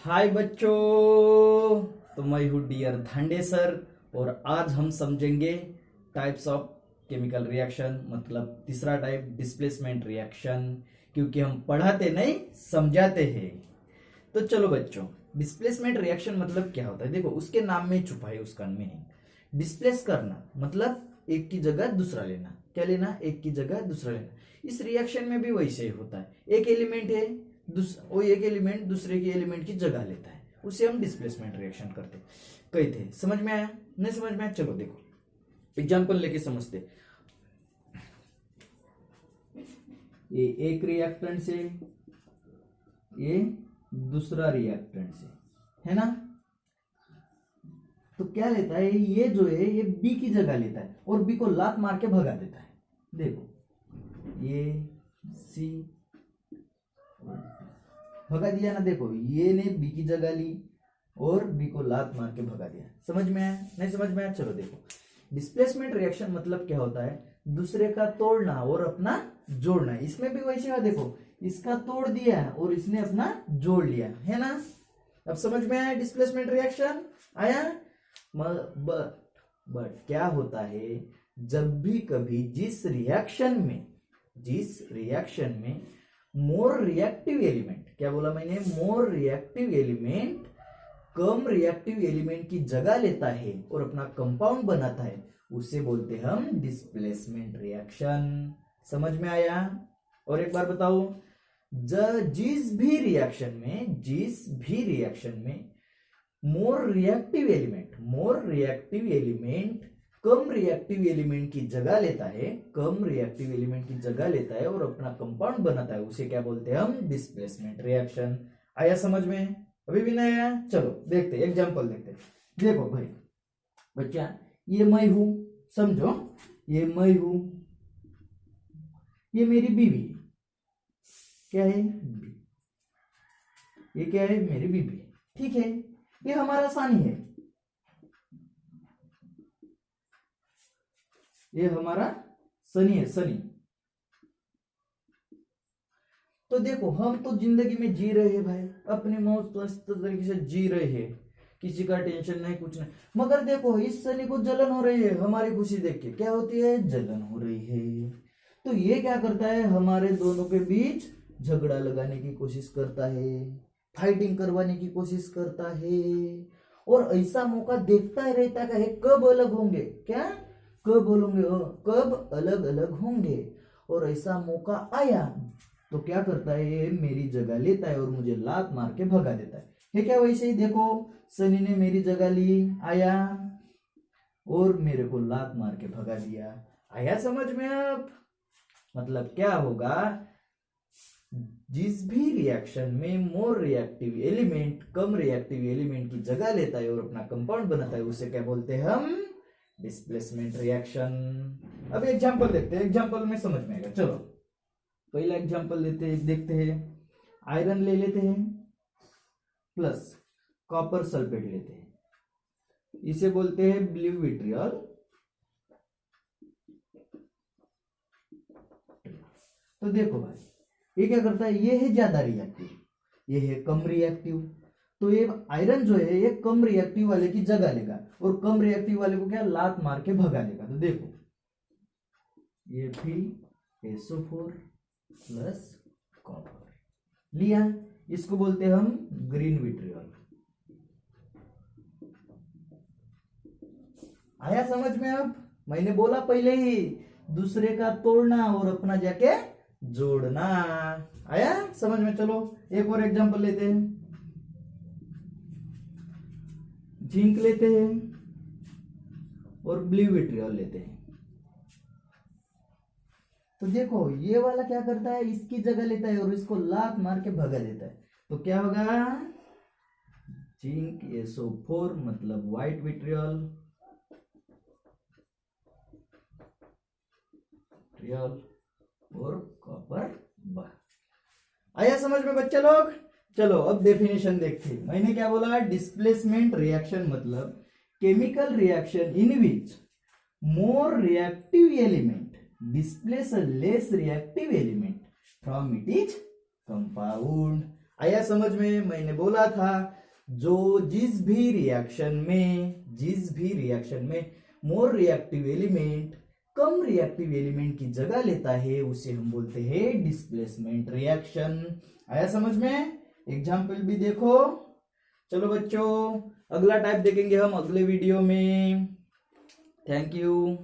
हाय बच्चों, तो मैं हूँ डियर धांडे सर। और आज हम समझेंगे टाइप्स ऑफ केमिकल रिएक्शन, मतलब तीसरा टाइप डिस्प्लेसमेंट रिएक्शन, क्योंकि हम पढ़ाते नहीं समझाते हैं। तो चलो बच्चों, डिस्प्लेसमेंट रिएक्शन मतलब क्या होता है? देखो, उसके नाम में छुपा है उसका मीनिंग। डिस्प्लेस करना मतलब एक की जगह दूसरा लेना। क्या लेना? एक की जगह दूसरा लेना। इस रिएक्शन में भी वैसे ही होता है। एक एलिमेंट है, वो एक एलिमेंट दूसरे के एलिमेंट की जगह लेता है, उसे हम डिस्प्लेसमेंट रिएक्शन कहते हैं। समझ में आया? नहीं समझ में आया? चलो देखो, एग्जाम्पल लेके समझते। ये एक रिएक्टेंट से, ये दूसरा रिएक्टेंट से, है ना? तो क्या लेता है ये? जो है ये बी की जगह लेता है और बी को लात मार के भगा देता है। देखो, ये सी भगा दिया ना। देखो, ये ने बी की जगह ली और बी को लात मार के भगा दिया। समझ में आया? नहीं समझ में आया? चलो देखो, डिस्प्लेसमेंट रिएक्शन मतलब क्या होता है? दूसरे का तोड़ना और अपना जोड़ना। इसमें भी वैसे है। देखो, इसका तोड़ दिया और इसने अपना जोड़ लिया, है ना? अब समझ में आया डिस्प्लेसमेंट रिएक्शन? आया? बट क्या होता है, जब भी कभी जिस रिएक्शन में मोर रिएक्टिव एलिमेंट, क्या बोला मैंने? मोर रिएक्टिव एलिमेंट कम रिएक्टिव एलिमेंट की जगह लेता है और अपना कंपाउंड बनाता है, उसे बोलते हैं हम डिस्प्लेसमेंट रिएक्शन। समझ में आया? और एक बार बताओ, जिस भी रिएक्शन में मोर रिएक्टिव एलिमेंट कम रिएक्टिव एलिमेंट की जगह लेता है, और अपना कंपाउंड बनाता है, उसे क्या बोलते हैं हम? Displacement reaction. आया समझ में? अभी भी नहीं आया? चलो देखते, एग्जांपल देखते। देखो भाई बच्चा, ये मैं हूं, समझो, ये मैं हूं, ये मेरी बीवी। क्या है? ये क्या है? मेरी बीवी। ठीक है, ये हमारा सानी है, ये हमारा सनी है, सनी। तो देखो, हम तो जिंदगी में जी रहे हैं भाई, अपनी मौज मस्त तरीके से जी रहे हैं, किसी का टेंशन नहीं, कुछ नहीं। मगर देखो, इस सनी को जलन हो रही है हमारी खुशी देख के। क्या होती है? जलन हो रही है। तो ये क्या करता है? हमारे दोनों के बीच झगड़ा लगाने की कोशिश करता है, फाइटिंग करवाने की कोशिश करता है, और ऐसा मौका देखता ही रहता है कब अलग होंगे। क्या? कब अलग अलग होंगे। और ऐसा मौका आया तो क्या करता है? ये मेरी जगह लेता है और मुझे लात मार के भगा देता है क्या? वैसे ही देखो, सनी ने मेरी जगह ली, आया और मेरे को लात मार के भगा दिया। आया समझ में? अब मतलब क्या होगा, जिस भी रिएक्शन में मोर रिएक्टिव एलिमेंट कम रिएक्टिव एलिमेंट की जगह लेता है और अपना कंपाउंड बनाता है, उसे क्या बोलते हैं हम? Displacement reaction. अब एग्जांपल देखते हैं, एग्जांपल में समझ में आएगा। चलो पहला एग्जांपल देखते हैं। आयरन ले लेते हैं प्लस कॉपर सल्फेट लेते हैं, इसे बोलते हैं ब्लू विट्रियल। तो देखो भाई, ये क्या करता है? ये है ज्यादा रिएक्टिव, ये है कम रिएक्टिव। तो ये आयरन जो है ये कम रिएक्टिव वाले की जगह लेगा और कम रिएक्टिव वाले को क्या? लात मार के भगा देगा। तो देखो, ये FeSO4 प्लस कॉपर लिया, इसको बोलते हैं हम ग्रीन विट्रियल। आया समझ में? अब मैंने बोला पहले ही, दूसरे का तोड़ना और अपना जाके जोड़ना। आया समझ में? चलो एक और एग्जांपल लेते हैं। जिंक लेते हैं और ब्लू विट्रियल लेते हैं। तो देखो, ये वाला क्या करता है? इसकी जगह लेता है और इसको लात मार के भगा देता है। तो क्या होगा? जिंक SO4 मतलब व्हाइट विट्रियल और कॉपर। आया समझ में बच्चे लोग? चलो अब डेफिनेशन देखते हैं। मैंने क्या बोला? डिस्प्लेसमेंट रिएक्शन मतलब chemical reaction in which more reactive element displace a less reactive element from its compound। आया समझ में? मैंने बोला था जिस भी रिएक्शन में मोर रिएक्टिव एलिमेंट कम रिएक्टिव एलिमेंट की जगह लेता है उसे हम बोलते हैं डिस्प्लेसमेंट रिएक्शन। आया समझ में? एग्जाम्पल भी देखो। चलो बच्चों, अगला टाइप देखेंगे हम अगले वीडियो में। Thank you.